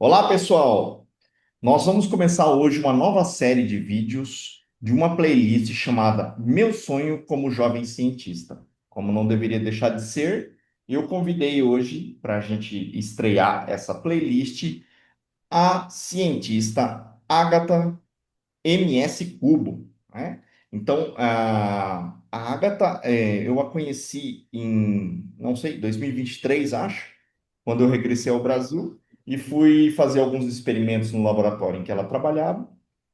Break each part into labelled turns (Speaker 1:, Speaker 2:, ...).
Speaker 1: Olá, pessoal! Nós vamos começar hoje uma nova série de vídeos de uma playlist chamada Meu Sonho como Jovem Cientista. Como não deveria deixar de ser, eu convidei hoje para a gente estrear essa playlist a cientista Agatha MS Cubo, né? Então, a Agatha, eu a conheci em, não sei, 2023, acho, quando eu regressei ao Brasil e fui fazer alguns experimentos no laboratório em que ela trabalhava,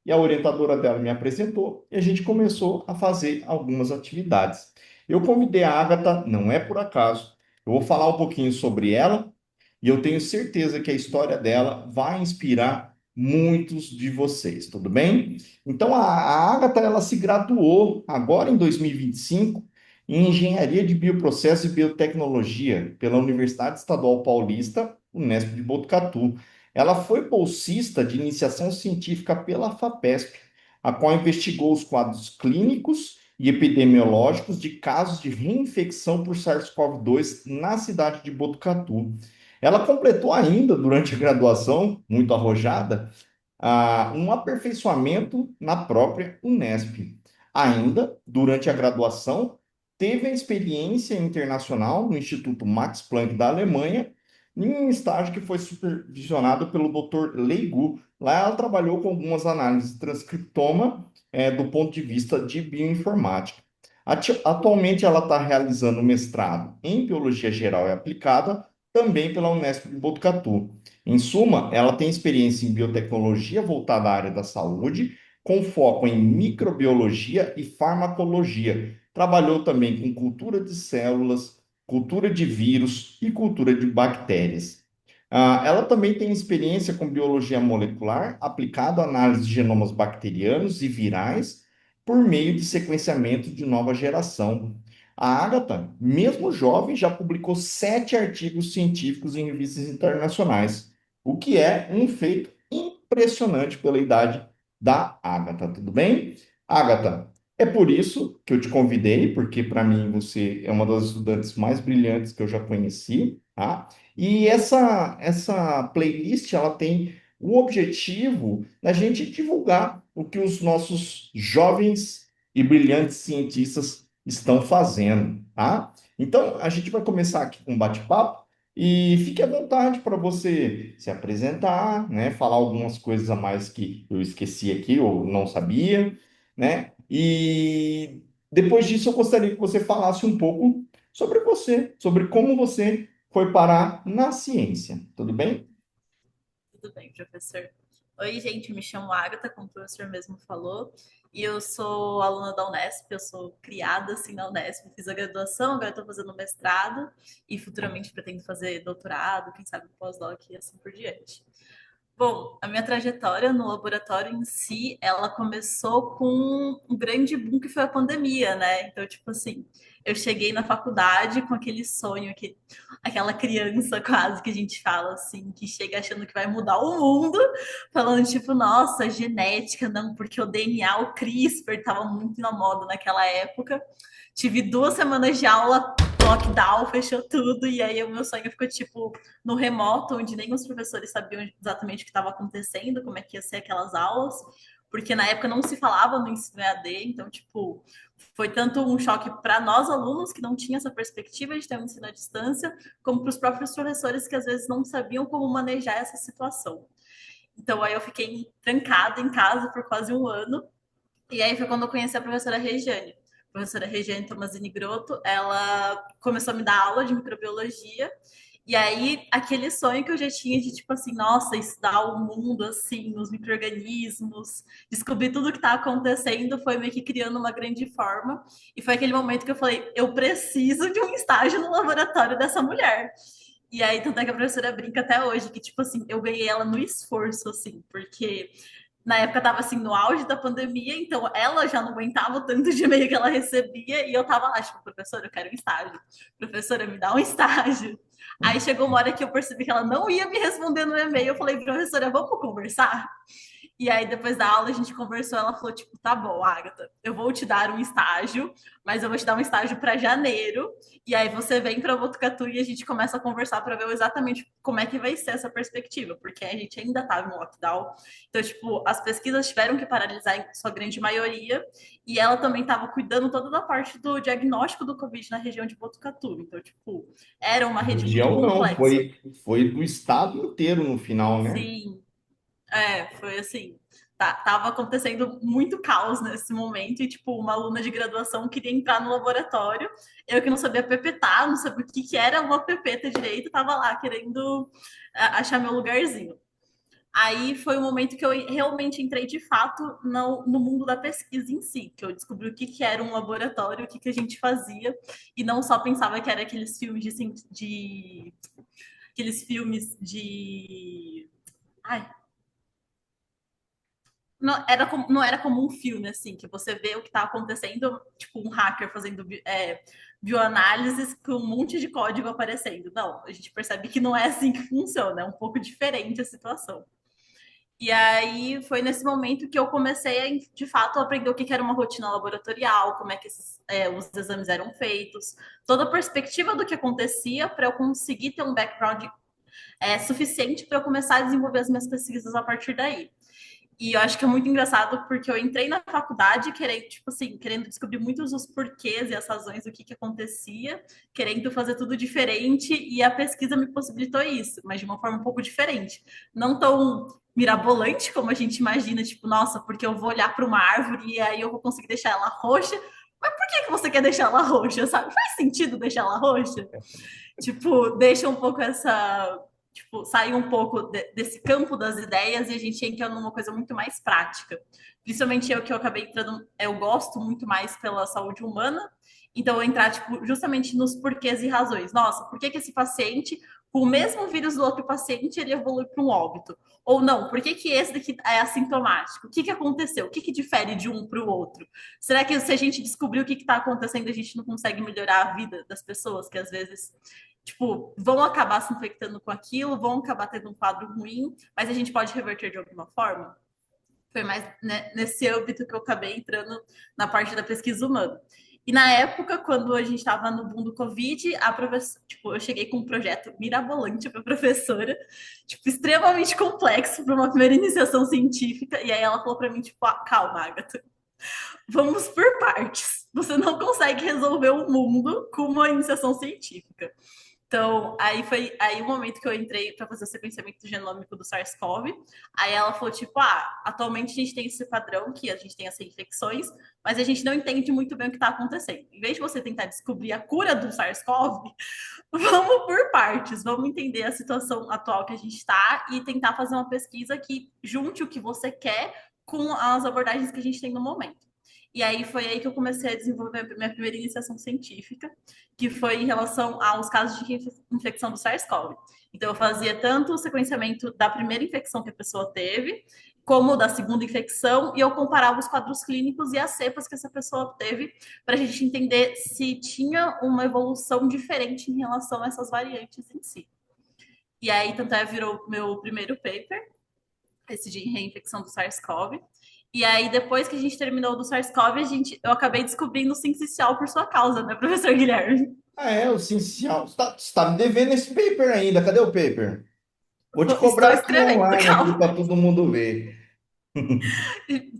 Speaker 1: e a orientadora dela me apresentou e a gente começou a fazer algumas atividades. Eu convidei a Agatha, não é por acaso, eu vou falar um pouquinho sobre ela e eu tenho certeza que a história dela vai inspirar muitos de vocês, tudo bem? Então, a Agatha, ela se graduou agora em 2025 em Engenharia de Bioprocesso e Biotecnologia pela Universidade Estadual Paulista, Unesp de Botucatu. Ela foi bolsista de iniciação científica pela FAPESP, a qual investigou os quadros clínicos e epidemiológicos de casos de reinfecção por SARS-CoV-2 na cidade de Botucatu. Ela completou ainda, durante a graduação, muito arrojada, um aperfeiçoamento na própria Unesp. Ainda, durante a graduação, teve a experiência internacional no Instituto Max Planck da Alemanha, em um estágio que foi supervisionado pelo Dr. Leigu. Lá ela trabalhou com algumas análises de transcriptoma, do ponto de vista de bioinformática. Atualmente, ela está realizando mestrado em Biologia Geral e Aplicada, também pela Unesp de Botucatu. Em suma, ela tem experiência em biotecnologia voltada à área da saúde, com foco em microbiologia e farmacologia. Trabalhou também com cultura de células, cultura de vírus e cultura de bactérias. Ela também tem experiência com biologia molecular aplicada à análise de genomas bacterianos e virais por meio de sequenciamento de nova geração. A Agatha, mesmo jovem, já publicou 7 artigos científicos em revistas internacionais, o que é um feito impressionante pela idade da Agatha, tudo bem? Agatha, é por isso que eu te convidei, porque para mim você é uma das estudantes mais brilhantes que eu já conheci, tá? E essa playlist, ela tem o objetivo da gente divulgar o que os nossos jovens e brilhantes cientistas estão fazendo, tá? Então, a gente vai começar aqui com um bate-papo e fique à vontade para você se apresentar, né? Falar algumas coisas a mais que eu esqueci aqui ou não sabia, né? E depois disso, eu gostaria que você falasse um pouco sobre você, sobre como você foi parar na ciência, tudo bem?
Speaker 2: Tudo bem, professor. Oi, gente, me chamo Agatha, como o professor mesmo falou, e eu sou aluna da Unesp, eu sou criada assim na Unesp, fiz a graduação, agora estou fazendo mestrado e futuramente pretendo fazer doutorado, quem sabe pós-doc e assim por diante. Bom, a minha trajetória no laboratório em si, ela começou com um grande boom que foi a pandemia, né? Então, tipo assim, eu cheguei na faculdade com aquele sonho, aquela criança quase que a gente fala assim, que chega achando que vai mudar o mundo, falando tipo, nossa, genética, não, porque o DNA, o CRISPR, tava muito na moda naquela época. Tive 2 semanas de aula, lockdown, fechou tudo, e aí o meu sonho ficou tipo no remoto, onde nem os professores sabiam exatamente o que estava acontecendo, como é que ia ser aquelas aulas, porque na época não se falava no ensino EAD, então, tipo, foi tanto um choque para nós alunos que não tinha essa perspectiva de ter um ensino à distância, como para os próprios professores que às vezes não sabiam como manejar essa situação. Então, aí eu fiquei trancada em casa por quase um ano, e aí foi quando eu conheci a professora Regiane. A professora Regiane Tomazini Grotto, ela começou a me dar aula de microbiologia, e aí, aquele sonho que eu já tinha de, tipo assim, nossa, estudar o mundo, assim, os micro-organismos, descobrir tudo o que está acontecendo, foi meio que criando uma grande forma. E foi aquele momento que eu falei, eu preciso de um estágio no laboratório dessa mulher. E aí, tanto é que a professora brinca até hoje, que, tipo assim, eu ganhei ela no esforço, assim, porque na época tava assim no auge da pandemia, então ela já não aguentava o tanto de e-mail que ela recebia e eu tava lá, tipo, professora, eu quero um estágio. Professora, me dá um estágio. Aí chegou uma hora que eu percebi que ela não ia me responder no e-mail, eu falei, professora, vamos conversar? E aí, depois da aula, a gente conversou. Ela falou: tipo, tá bom, Agatha, eu vou te dar um estágio, mas eu vou te dar um estágio para janeiro. E aí, você vem para Botucatu e a gente começa a conversar para ver exatamente como é que vai ser essa perspectiva, porque a gente ainda estava em lockdown. Então, tipo, as pesquisas tiveram que paralisar em sua grande maioria. E ela também estava cuidando toda da parte do diagnóstico do Covid na região de Botucatu. Então, tipo, era uma rede muito
Speaker 1: Região não,
Speaker 2: complexa.
Speaker 1: foi do estado inteiro no final, né?
Speaker 2: Sim, foi assim. Tava acontecendo muito caos nesse momento, e tipo, uma aluna de graduação queria entrar no laboratório. Eu que não sabia pepetar, não sabia o que, que era uma pepeta direito, tava lá querendo achar meu lugarzinho. Aí foi o momento que eu realmente entrei de fato no mundo da pesquisa em si, que eu descobri o que, que era um laboratório, o que, que a gente fazia, e não só pensava que era aqueles filmes aqueles filmes de. Ai, não era como um filme, assim, que você vê o que está acontecendo, tipo um hacker fazendo bioanálises com um monte de código aparecendo. Não, a gente percebe que não é assim que funciona, é um pouco diferente a situação. E aí foi nesse momento que eu comecei a, de fato, aprender o que era uma rotina laboratorial, como é que os exames eram feitos, toda a perspectiva do que acontecia para eu conseguir ter um background suficiente para eu começar a desenvolver as minhas pesquisas a partir daí. E eu acho que é muito engraçado porque eu entrei na faculdade querendo, tipo assim, querendo descobrir muitos os porquês e as razões do que acontecia, querendo fazer tudo diferente, e a pesquisa me possibilitou isso, mas de uma forma um pouco diferente. Não tão mirabolante como a gente imagina, tipo, nossa, porque eu vou olhar para uma árvore e aí eu vou conseguir deixar ela roxa. Mas por que você quer deixar ela roxa, sabe? Faz sentido deixar ela roxa? Tipo, deixa um pouco essa. Tipo, sai um pouco desse campo das ideias e a gente entra numa coisa muito mais prática. Principalmente eu que eu acabei entrando, eu gosto muito mais pela saúde humana, então eu entrar, tipo, justamente nos porquês e razões. Nossa, por que que esse paciente, com o mesmo vírus do outro paciente, ele evolui para um óbito? Ou não, por que que esse daqui é assintomático? O que que aconteceu? O que que difere de um para o outro? Será que se a gente descobrir o que está acontecendo, a gente não consegue melhorar a vida das pessoas que às vezes tipo, vão acabar se infectando com aquilo, vão acabar tendo um quadro ruim, mas a gente pode reverter de alguma forma? Foi mais né, nesse âmbito que eu acabei entrando na parte da pesquisa humana. E na época, quando a gente estava no boom do Covid, a professora, tipo, eu cheguei com um projeto mirabolante para a professora, tipo, extremamente complexo para uma primeira iniciação científica, e aí ela falou para mim, tipo, ah, calma, Agatha, vamos por partes. Você não consegue resolver o mundo com uma iniciação científica. Então, aí foi aí o momento que eu entrei para fazer o sequenciamento genômico do SARS-CoV. Aí ela falou, tipo, atualmente a gente tem esse padrão que a gente tem essas infecções, mas a gente não entende muito bem o que está acontecendo. Em vez de você tentar descobrir a cura do SARS-CoV, vamos por partes, vamos entender a situação atual que a gente está e tentar fazer uma pesquisa que junte o que você quer com as abordagens que a gente tem no momento. E aí foi aí que eu comecei a desenvolver a minha primeira iniciação científica, que foi em relação aos casos de infecção do SARS-CoV. Então, eu fazia tanto o sequenciamento da primeira infecção que a pessoa teve, como da segunda infecção, e eu comparava os quadros clínicos e as cepas que essa pessoa teve, para a gente entender se tinha uma evolução diferente em relação a essas variantes em si. E aí, tanto é, virou meu primeiro paper, esse de reinfecção do SARS-CoV. E aí, depois que a gente terminou do SARS-CoV, eu acabei descobrindo o sincicial por sua causa, né, professor Guilherme?
Speaker 1: Ah, é, o essencial. Você tá me devendo esse paper ainda. Cadê o paper? Vou te
Speaker 2: Estou
Speaker 1: cobrar aqui
Speaker 2: escrevendo,
Speaker 1: online aqui
Speaker 2: calma.
Speaker 1: para todo mundo ver.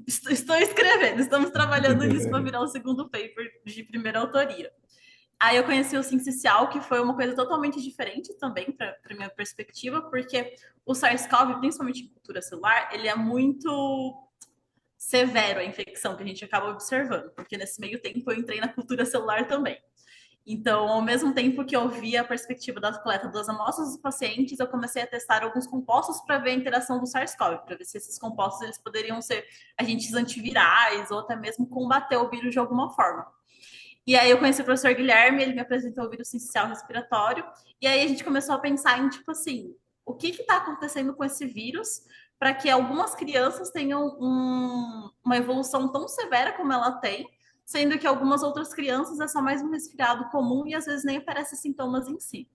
Speaker 2: Estou escrevendo, estamos trabalhando nisso para virar o segundo paper de primeira autoria. Aí eu conheci o sincicial, que foi uma coisa totalmente diferente também para a minha perspectiva, porque o SARS-CoV, principalmente em cultura celular, ele é muito severo a infecção que a gente acaba observando, porque nesse meio tempo eu entrei na cultura celular também. Então, ao mesmo tempo que eu via a perspectiva da coleta das amostras dos pacientes, eu comecei a testar alguns compostos para ver a interação do SARS-CoV, para ver se esses compostos eles poderiam ser agentes antivirais ou até mesmo combater o vírus de alguma forma. E aí eu conheci o professor Guilherme, ele me apresentou o vírus sincicial respiratório, e aí a gente começou a pensar em, tipo assim, o que está acontecendo com esse vírus para que algumas crianças tenham uma evolução tão severa como ela tem, sendo que algumas outras crianças é só mais um resfriado comum e às vezes nem aparecem sintomas em si.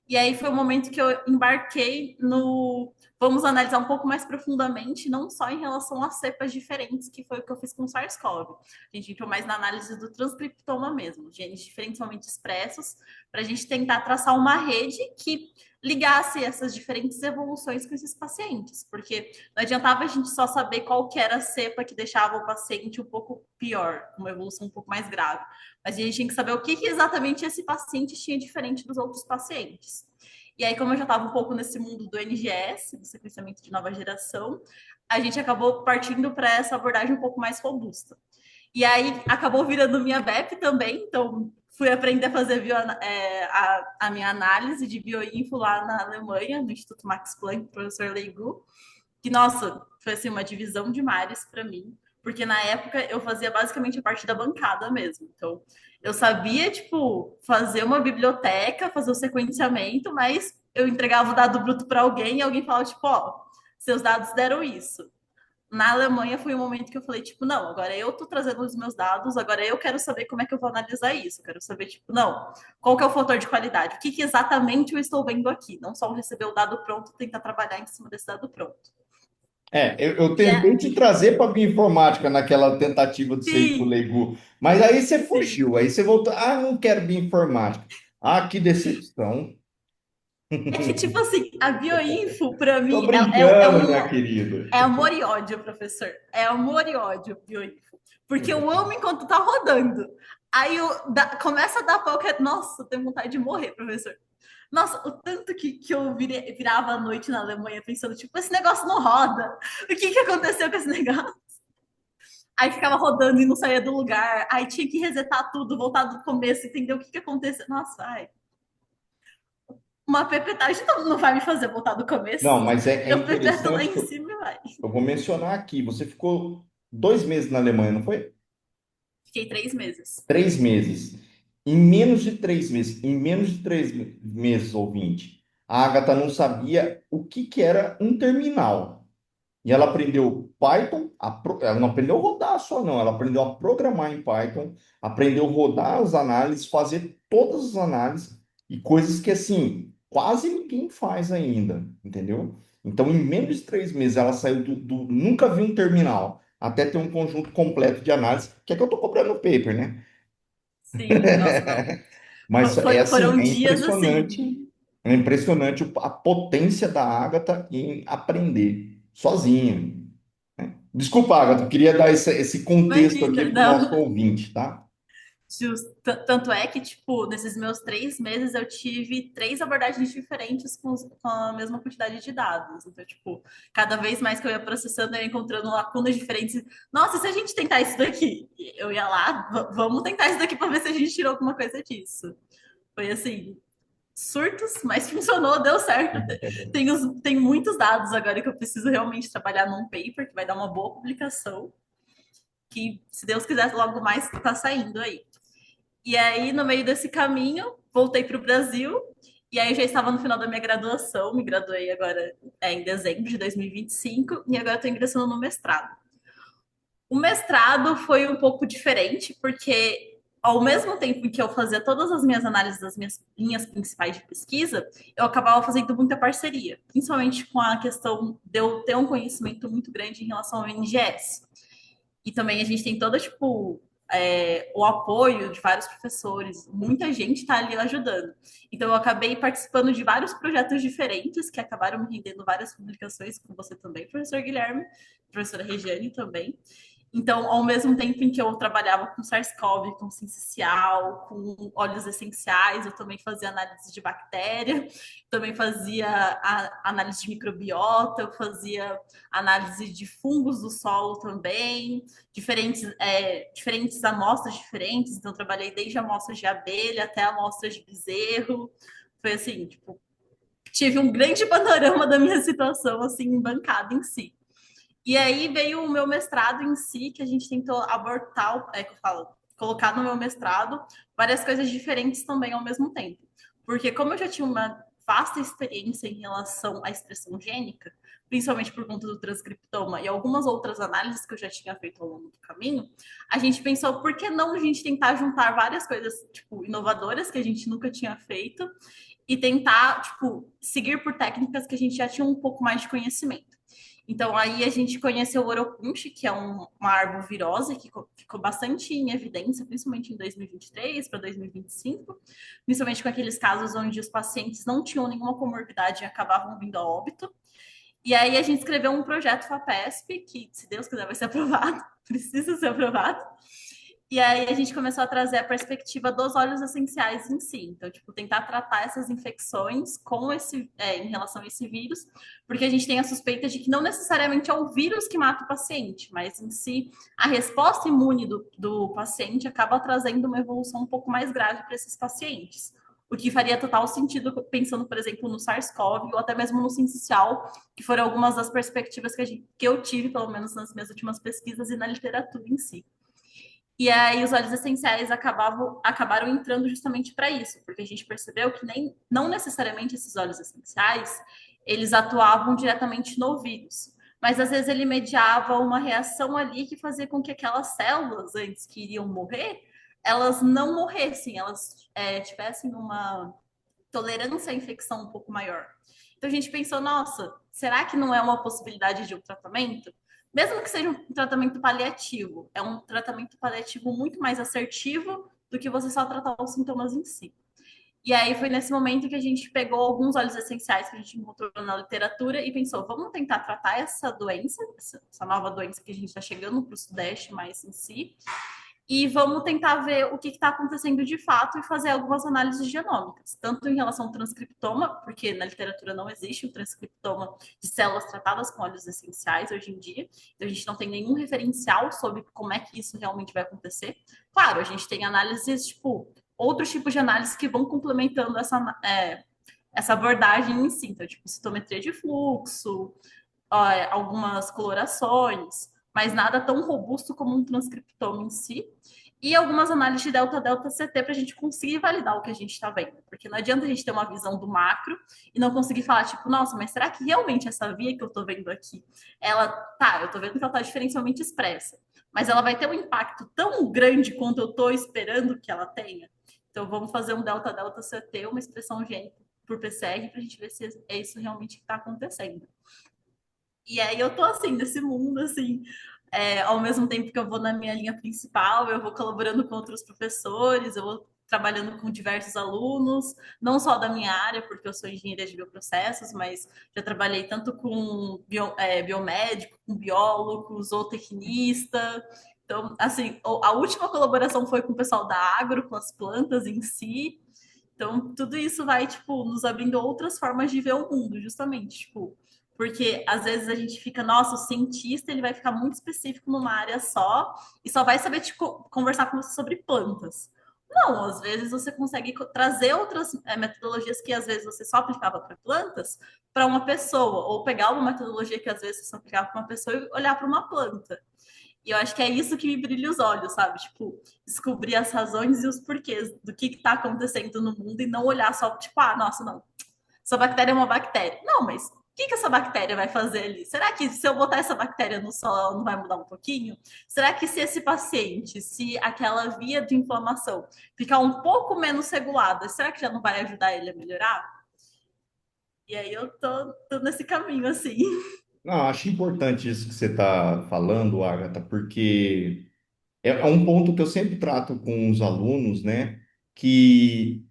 Speaker 2: E aí foi o momento que eu embarquei no. vamos analisar um pouco mais profundamente, não só em relação a cepas diferentes, que foi o que eu fiz com o SARS-CoV. A gente entrou mais na análise do transcriptoma mesmo, genes diferencialmente expressos, para a gente tentar traçar uma rede que ligasse essas diferentes evoluções com esses pacientes, porque não adiantava a gente só saber qual que era a cepa que deixava o paciente um pouco pior, uma evolução um pouco mais grave, mas a gente tinha que saber o que, que exatamente esse paciente tinha diferente dos outros pacientes. E aí, como eu já estava um pouco nesse mundo do NGS, do sequenciamento de nova geração, a gente acabou partindo para essa abordagem um pouco mais robusta. E aí, acabou virando minha BEP também, então fui aprender a fazer a minha análise de bioinfo lá na Alemanha, no Instituto Max Planck, professor Leigu, que, nossa, foi assim, uma divisão de mares para mim, porque na época eu fazia basicamente a parte da bancada mesmo. Então, eu sabia, tipo, fazer uma biblioteca, fazer o sequenciamento, mas eu entregava o dado bruto para alguém e alguém falava, tipo, ó, seus dados deram isso. Na Alemanha foi um momento que eu falei, tipo, não, agora eu tô trazendo os meus dados, agora eu quero saber como é que eu vou analisar isso. Eu quero saber, tipo, não, qual que é o fator de qualidade? O que, que exatamente eu estou vendo aqui? Não só receber o dado pronto, tentar trabalhar em cima desse dado pronto.
Speaker 1: Eu
Speaker 2: E
Speaker 1: tentei te trazer para a bioinformática naquela tentativa de ser do
Speaker 2: sim,
Speaker 1: Leigu, mas aí você
Speaker 2: sim.
Speaker 1: fugiu, aí você voltou. Ah, não quero bioinformática. Ah, que decepção.
Speaker 2: É que, tipo assim, a bioinfo, pra
Speaker 1: Tô
Speaker 2: mim,
Speaker 1: brincando, minha querida.
Speaker 2: é amor e ódio, professor. É amor e ódio, bioinfo. Porque eu amo enquanto tá rodando. Aí começa a dar pau que nossa, eu tenho vontade de morrer, professor. Nossa, o tanto que eu virava a noite na Alemanha pensando, tipo, esse negócio não roda. O que que aconteceu com esse negócio? Aí ficava rodando e não saía do lugar. Aí tinha que resetar tudo, voltar do começo, entender o que que aconteceu. Nossa, ai. Uma pepetagem não vai me fazer voltar do
Speaker 1: Não,
Speaker 2: começo.
Speaker 1: mas é
Speaker 2: Eu pepeto lá
Speaker 1: interessante
Speaker 2: em
Speaker 1: que eu,
Speaker 2: cima e vai.
Speaker 1: eu vou mencionar aqui. Você ficou 2 meses na Alemanha, não foi?
Speaker 2: Fiquei 3 meses.
Speaker 1: 3 meses. Em menos de três meses, ouvinte, a Agatha não sabia o que que era um terminal. E ela aprendeu Python, ela não aprendeu a rodar só, não. Ela aprendeu a programar em Python, aprendeu a rodar as análises, fazer todas as análises e coisas que, assim, quase ninguém faz ainda, entendeu? Então, em menos de 3 meses, ela saiu nunca vi um terminal, até ter um conjunto completo de análise, que é que eu estou cobrando no paper, né?
Speaker 2: Sim, nossa, não.
Speaker 1: Mas é assim,
Speaker 2: Foram dias assim.
Speaker 1: é impressionante a potência da Agatha em aprender sozinha. Desculpa, Agatha, eu queria dar esse contexto aqui
Speaker 2: Imagina,
Speaker 1: para o nosso
Speaker 2: não.
Speaker 1: ouvinte, tá?
Speaker 2: Tanto é que, tipo, nesses meus 3 meses eu tive 3 abordagens diferentes com a mesma quantidade de dados. Então, tipo, cada vez mais que eu ia processando, eu ia encontrando lacunas diferentes. Nossa, e se a gente tentar isso daqui? Eu ia lá, vamos tentar isso daqui para ver se a gente tirou alguma coisa disso. Foi assim, surtos, mas funcionou, deu certo. Tem muitos dados agora que eu preciso realmente trabalhar num paper que vai dar uma boa publicação, que, se Deus quiser, logo mais tá saindo aí. E aí, no meio desse caminho, voltei para o Brasil. E aí, eu já estava no final da minha graduação. Me graduei agora em dezembro de 2025. E agora estou ingressando no mestrado. O mestrado foi um pouco diferente, porque ao mesmo tempo que eu fazia todas as minhas análises das minhas linhas principais de pesquisa, eu acabava fazendo muita parceria, principalmente com a questão de eu ter um conhecimento muito grande em relação ao NGS. E também a gente tem toda, tipo, o apoio de vários professores, muita gente está ali ajudando. Então, eu acabei participando de vários projetos diferentes que acabaram me rendendo várias publicações com você também, professor Guilherme, professora Regiane também. Então, ao mesmo tempo em que eu trabalhava com SARS-CoV, com cincicial, com óleos essenciais, eu também fazia análise de bactéria, também fazia análise de microbiota, eu fazia análise de fungos do solo também, diferentes amostras diferentes. Então, trabalhei desde amostras de abelha até amostras de bezerro. Foi assim, tipo, tive um grande panorama da minha situação, assim, bancada em si. E aí veio o meu mestrado em si, que a gente tentou abortar, que eu falo, colocar no meu mestrado várias coisas diferentes também ao mesmo tempo. Porque como eu já tinha vasta experiência em relação à expressão gênica, principalmente por conta do transcriptoma e algumas outras análises que eu já tinha feito ao longo do caminho, a gente pensou, por que não a gente tentar juntar várias coisas, tipo, inovadoras que a gente nunca tinha feito e tentar, tipo, seguir por técnicas que a gente já tinha um pouco mais de conhecimento. Então, aí a gente conheceu o Oropunch, que é uma arbovirose que ficou bastante em evidência, principalmente em 2023 para 2025, principalmente com aqueles casos onde os pacientes não tinham nenhuma comorbidade e acabavam vindo a óbito. E aí a gente escreveu um projeto FAPESP, que, se Deus quiser, vai ser aprovado, precisa ser aprovado. E aí a gente começou a trazer a perspectiva dos óleos essenciais em si. Então, tipo, tentar tratar essas infecções com em relação a esse vírus, porque a gente tem a suspeita de que não necessariamente é o vírus que mata o paciente, mas em si a resposta imune do paciente acaba trazendo uma evolução um pouco mais grave para esses pacientes. O que faria total sentido pensando, por exemplo, no SARS-CoV ou até mesmo no sincicial, que foram algumas das perspectivas que eu tive, pelo menos nas minhas últimas pesquisas e na literatura em si. E aí os óleos essenciais acabaram entrando justamente para isso, porque a gente percebeu que não necessariamente esses óleos essenciais eles atuavam diretamente no vírus, mas às vezes ele mediava uma reação ali que fazia com que aquelas células antes que iriam morrer, elas não morressem, elas tivessem uma tolerância à infecção um pouco maior. Então a gente pensou, nossa, será que não é uma possibilidade de um tratamento? Mesmo que seja um tratamento paliativo, é um tratamento paliativo muito mais assertivo do que você só tratar os sintomas em si. E aí foi nesse momento que a gente pegou alguns óleos essenciais que a gente encontrou na literatura e pensou, vamos tentar tratar essa doença, essa nova doença que a gente está chegando para o Sudeste mais em si, e vamos tentar ver o que está acontecendo de fato e fazer algumas análises genômicas, tanto em relação ao transcriptoma, porque na literatura não existe o transcriptoma de células tratadas com óleos essenciais hoje em dia, então a gente não tem nenhum referencial sobre como é que isso realmente vai acontecer. Claro, a gente tem análises, tipo, outros tipos de análise que vão complementando essa abordagem em si, então, tipo, citometria de fluxo, algumas colorações, mas nada tão robusto como um transcriptome em si. E algumas análises de delta-delta-CT para a gente conseguir validar o que a gente está vendo. Porque não adianta a gente ter uma visão do macro e não conseguir falar, tipo, nossa, mas será que realmente essa via que eu estou vendo aqui, eu estou vendo que ela está diferencialmente expressa, mas ela vai ter um impacto tão grande quanto eu estou esperando que ela tenha? Então vamos fazer um delta-delta-CT, uma expressão gênica por PCR, para a gente ver se é isso realmente que está acontecendo. E aí eu tô assim, nesse mundo, assim, ao mesmo tempo que eu vou na minha linha principal, eu vou colaborando com outros professores, eu vou trabalhando com diversos alunos, não só da minha área, porque eu sou engenheira de bioprocessos, mas já trabalhei tanto com biomédico, com biólogo, zootecnista. Então, assim, a última colaboração foi com o pessoal da agro, com as plantas em si. Então, tudo isso vai, tipo, nos abrindo outras formas de ver o mundo, justamente, tipo, porque às vezes a gente fica, nossa, o cientista ele vai ficar muito específico numa área só e só vai saber tipo, conversar com você sobre plantas. Não, às vezes você consegue trazer outras metodologias que às vezes você só aplicava para plantas para uma pessoa, ou pegar uma metodologia que às vezes você só aplicava para uma pessoa e olhar para uma planta. E eu acho que é isso que me brilha os olhos, sabe? Tipo, descobrir as razões e os porquês do que está acontecendo no mundo e não olhar só, tipo, ah, nossa, não, essa bactéria é uma bactéria. Não, mas o que essa bactéria vai fazer ali? Será que se eu botar essa bactéria no sol, ela não vai mudar um pouquinho? Será que se esse paciente, se aquela via de inflamação ficar um pouco menos regulada, será que já não vai ajudar ele a melhorar? E aí eu tô nesse caminho, assim.
Speaker 1: Não, acho importante isso que você está falando, Agatha, porque é um ponto que eu sempre trato com os alunos, né? Que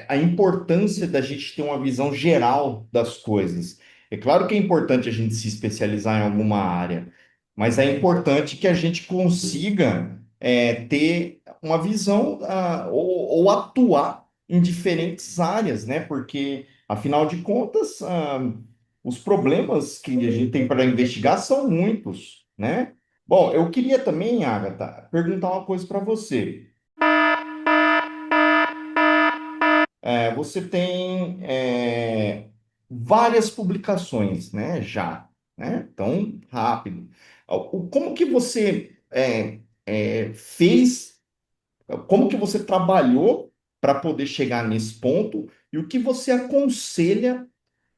Speaker 1: a importância da gente ter uma visão geral das coisas. É claro que é importante a gente se especializar em alguma área, mas é importante que a gente consiga ter uma visão ou atuar em diferentes áreas, né? Porque, afinal de contas, os problemas que a gente tem para investigar são muitos, né? Bom, eu queria também, Agatha, perguntar uma coisa para você. Você tem várias publicações, né? Já, né? Então, rápido. Como que você fez, como que você trabalhou para poder chegar nesse ponto e o que você aconselha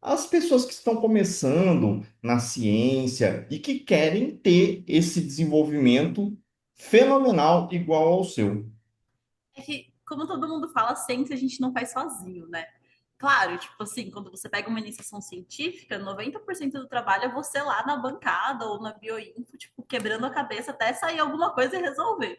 Speaker 1: às pessoas que estão começando na ciência e que querem ter esse desenvolvimento fenomenal igual ao seu.
Speaker 2: É que, como todo mundo fala, ciência a gente não faz sozinho, né? Claro, tipo assim, quando você pega uma iniciação científica, 90% do trabalho é você lá na bancada ou na bioinfo, tipo, quebrando a cabeça até sair alguma coisa e resolver.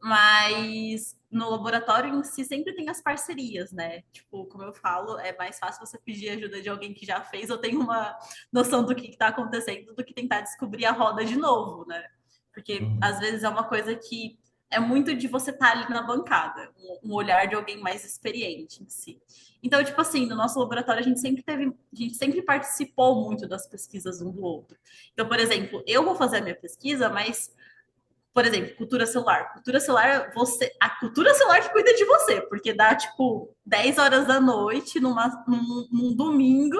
Speaker 2: Mas no laboratório em si sempre tem as parcerias, né? Tipo, como eu falo, é mais fácil você pedir ajuda de alguém que já fez ou tem uma noção do que está acontecendo do que tentar descobrir a roda de novo, né? Porque às
Speaker 1: Uhum.
Speaker 2: vezes é uma coisa que é muito de você estar ali na bancada, um olhar de alguém mais experiente em si. Então, tipo assim, no nosso laboratório a gente sempre participou muito das pesquisas um do outro. Então, por exemplo, eu vou fazer a minha pesquisa, mas por exemplo, cultura celular. Cultura celular, a cultura celular que cuida de você, porque dá tipo 10 horas da noite num domingo.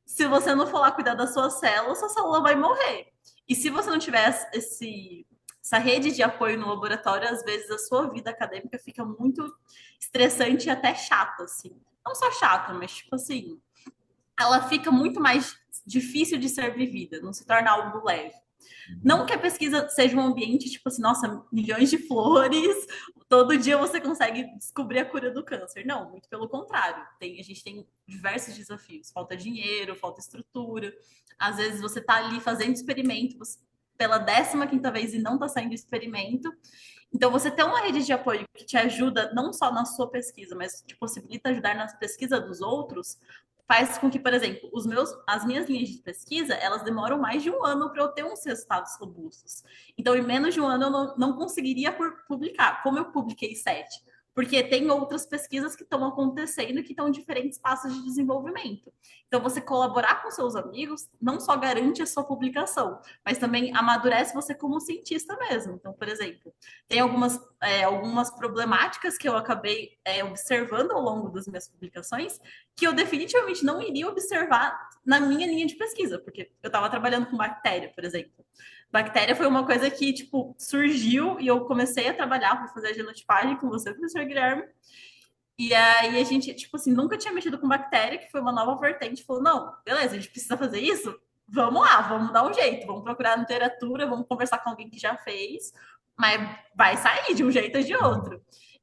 Speaker 2: Se você não for lá cuidar da sua célula vai morrer. E se você não tiver essa rede de apoio no laboratório, às vezes a sua vida acadêmica fica muito estressante e até chata, assim. Não só chata, mas tipo assim, ela fica muito mais difícil de ser vivida, não se torna algo leve. Não que a pesquisa seja um ambiente, tipo assim, nossa, milhões de flores, todo dia você consegue descobrir a cura do câncer. Não, muito pelo contrário. A gente tem diversos desafios. Falta dinheiro, falta estrutura. Às vezes você está ali fazendo experimento pela 15ª vez e não está saindo experimento. Então, você ter uma rede de apoio que te ajuda não só na sua pesquisa, mas te possibilita ajudar na pesquisa dos outros, faz com que, por exemplo, as minhas linhas de pesquisa, elas demoram mais de um ano para eu ter uns resultados robustos. Então, em menos de um ano, eu não conseguiria publicar. Como eu publiquei 7? Porque tem outras pesquisas que estão acontecendo que estão em diferentes passos de desenvolvimento. Então, você colaborar com seus amigos não só garante a sua publicação, mas também amadurece você como cientista mesmo. Então, por exemplo, tem algumas problemáticas que eu acabei observando ao longo das minhas publicações que eu definitivamente não iria observar na minha linha de pesquisa, porque eu estava trabalhando com bactéria, por exemplo. Bactéria foi uma coisa que, tipo, surgiu e eu comecei a trabalhar para fazer a genotipagem com você, professor Guilherme. E aí a gente, tipo assim, nunca tinha mexido com bactéria, que foi uma nova vertente. Falou, não, beleza, a gente precisa fazer isso? Vamos lá, vamos dar um jeito, vamos procurar na literatura, vamos conversar com alguém que já fez, mas vai sair de um jeito ou de outro.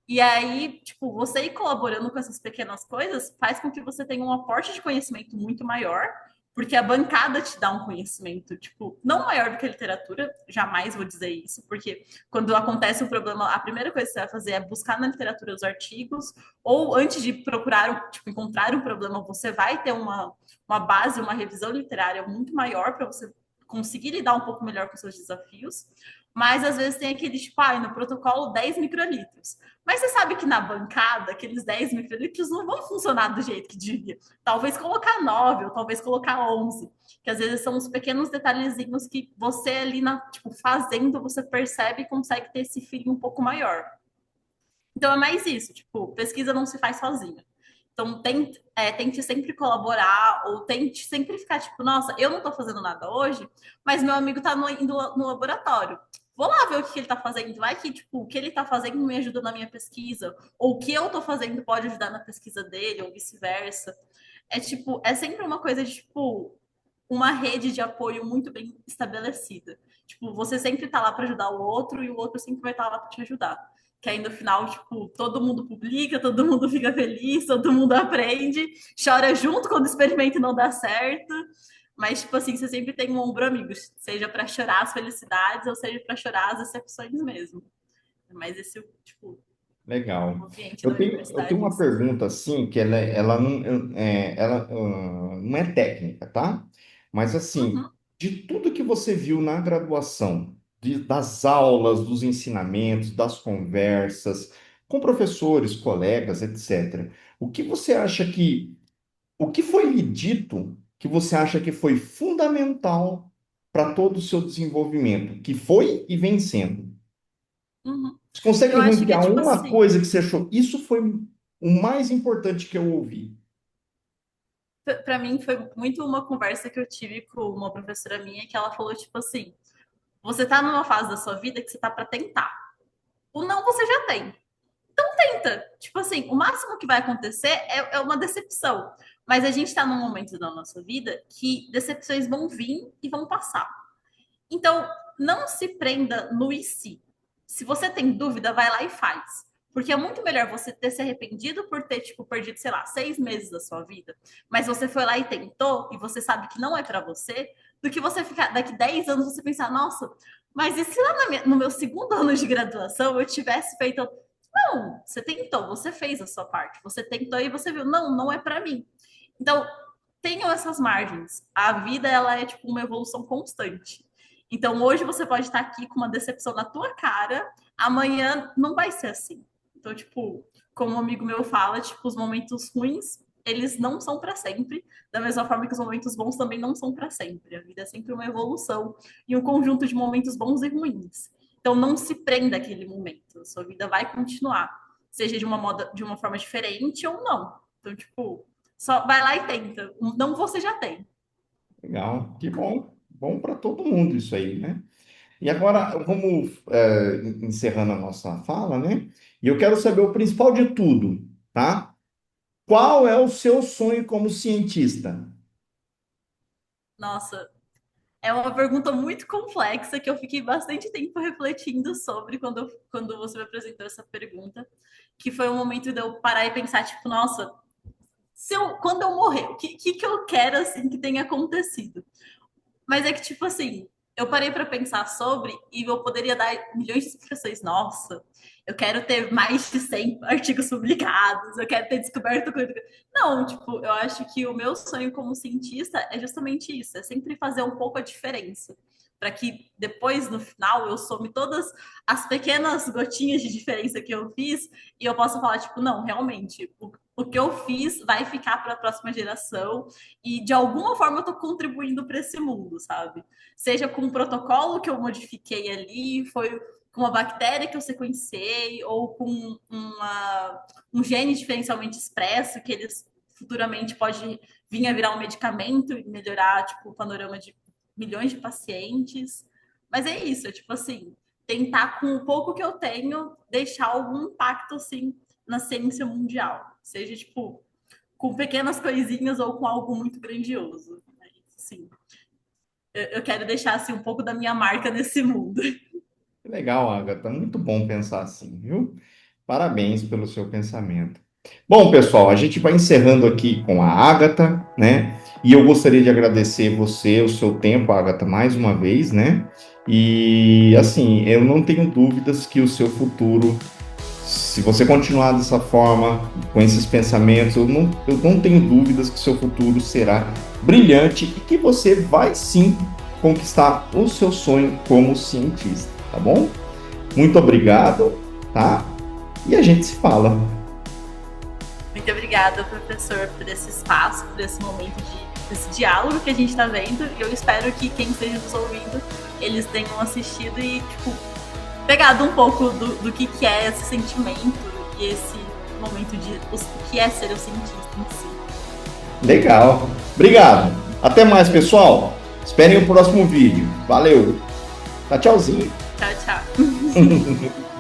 Speaker 2: E aí, tipo, você ir colaborando com essas pequenas coisas faz com que você tenha um aporte de conhecimento muito maior, porque a bancada te dá um conhecimento, tipo, não maior do que a literatura, jamais vou dizer isso, porque quando acontece um problema, a primeira coisa que você vai fazer é buscar na literatura os artigos, ou antes de procurar, tipo, encontrar um problema, você vai ter uma base, uma revisão literária muito maior para você conseguir lidar um pouco melhor com seus desafios. Mas às vezes tem aquele tipo, no protocolo 10 microlitros. Mas você sabe que na bancada, aqueles 10 microlitros não vão funcionar do jeito que devia. Talvez colocar 9 ou talvez colocar 11, que às vezes são os pequenos detalhezinhos que você ali, tipo, fazendo, você percebe e consegue ter esse feeling um pouco maior. Então é mais isso, tipo, pesquisa não se faz sozinha. Então tente sempre colaborar ou tente sempre ficar tipo, nossa, eu não tô fazendo nada hoje, mas meu amigo tá indo no laboratório. Vou lá ver o que ele tá fazendo. Vai que, tipo, o que ele tá fazendo me ajuda na minha pesquisa, ou o que eu tô fazendo pode ajudar na pesquisa dele, ou vice-versa. É tipo, é sempre uma coisa de, tipo, uma rede de apoio muito bem estabelecida. Tipo, você sempre tá lá para ajudar o outro e o outro sempre vai estar lá para te ajudar. Que aí no final, tipo, todo mundo publica, todo mundo fica feliz, todo mundo aprende, chora junto quando o experimento não dá certo. Mas, tipo assim, você sempre tem um ombro amigo, seja para chorar as felicidades ou seja para chorar as decepções mesmo. Mas esse, tipo, o
Speaker 1: Legal.
Speaker 2: ambiente da
Speaker 1: Eu tenho
Speaker 2: universidade em
Speaker 1: uma
Speaker 2: si.
Speaker 1: pergunta assim, que ela não, não é técnica, tá? Mas assim,
Speaker 2: Uhum,
Speaker 1: de tudo que você viu na graduação, das aulas, dos ensinamentos, das conversas, com professores, colegas, etc., o que você acha o que foi lhe dito que você acha que foi fundamental para todo o seu desenvolvimento, que foi e vem sendo?
Speaker 2: uhum.
Speaker 1: Você consegue
Speaker 2: Eu acho que é
Speaker 1: ranquear
Speaker 2: tipo
Speaker 1: uma
Speaker 2: assim,
Speaker 1: coisa que você achou? Isso foi o mais importante que eu ouvi.
Speaker 2: para mim foi muito uma conversa que eu tive com uma professora minha que ela falou tipo assim: você tá numa fase da sua vida que você tá para tentar. O não você já tem. tenta. Tipo assim, o máximo que vai acontecer é uma decepção. Mas a gente está num momento da nossa vida que decepções vão vir e vão passar. Então, não se prenda no e se. Se você tem dúvida, vai lá e faz. Porque é muito melhor você ter se arrependido por ter, tipo, perdido, sei lá, 6 meses da sua vida, mas você foi lá e tentou, e você sabe que não é para você, do que você ficar daqui 10 anos você pensar, nossa, mas e se lá no meu segundo ano de graduação eu tivesse feito. Não, você tentou, você fez a sua parte, você tentou e você viu, não, não é para mim. Então, tenham essas margens. A vida, ela é tipo uma evolução constante. Então, hoje você pode estar aqui com uma decepção na tua cara, amanhã não vai ser assim. Então, tipo, como um amigo meu fala, tipo, os momentos ruins, eles não são para sempre, da mesma forma que os momentos bons também não são para sempre. A vida é sempre uma evolução e um conjunto de momentos bons e ruins. Então, não se prenda àquele momento. A sua vida vai continuar, seja de uma forma diferente ou não. Então, tipo, só vai lá e tenta. Não você já tem.
Speaker 1: Legal, que bom. Bom para todo mundo isso aí, né? E agora vamos encerrando a nossa fala, né? E eu quero saber o principal de tudo, tá? Qual é o seu sonho como cientista?
Speaker 2: Nossa, é uma pergunta muito complexa que eu fiquei bastante tempo refletindo sobre quando você me apresentou essa pergunta, que foi um momento de eu parar e pensar, tipo, nossa, quando eu morrer, o que eu quero, assim, que tenha acontecido? Mas é que, tipo assim, eu parei para pensar sobre e eu poderia dar milhões de explicações. Nossa, eu quero ter mais de 100 artigos publicados, eu quero ter descoberto coisa. Não, tipo, eu acho que o meu sonho como cientista é justamente isso, é sempre fazer um pouco a diferença. Para que depois, no final, eu some todas as pequenas gotinhas de diferença que eu fiz e eu possa falar, tipo, não, realmente, o que eu fiz vai ficar para a próxima geração e de alguma forma eu estou contribuindo para esse mundo, sabe? Seja com um protocolo que eu modifiquei ali, foi com uma bactéria que eu sequenciei, ou com um gene diferencialmente expresso que eles futuramente pode vir a virar um medicamento e melhorar tipo, o panorama de milhões de pacientes. Mas é isso, é tipo assim, tentar com o pouco que eu tenho deixar algum impacto assim na ciência mundial. Seja tipo com pequenas coisinhas ou com algo muito grandioso. Sim, eu quero deixar assim um pouco da minha marca nesse mundo.
Speaker 1: Legal, Agatha. Muito bom pensar assim, viu? Parabéns pelo seu pensamento. Bom, pessoal, a gente vai encerrando aqui com a Agatha, né? E eu gostaria de agradecer você, o seu tempo, Agatha, mais uma vez, né? E assim, eu não tenho dúvidas que o seu futuro, se você continuar dessa forma, com esses pensamentos, eu não tenho dúvidas que o seu futuro será brilhante e que você vai sim conquistar o seu sonho como cientista, tá bom? Muito obrigado, tá? E a gente se fala.
Speaker 2: Muito obrigada, professor, por esse espaço, por esse momento desse diálogo que a gente está vendo. E eu espero que quem esteja nos ouvindo, eles tenham assistido e, tipo, pegado um pouco do que é esse sentimento e esse momento de o que é ser o cientista em si.
Speaker 1: Legal. Obrigado. Até mais, pessoal. Esperem o próximo vídeo. Valeu. Tá, tchauzinho.
Speaker 2: Tchau, tchau.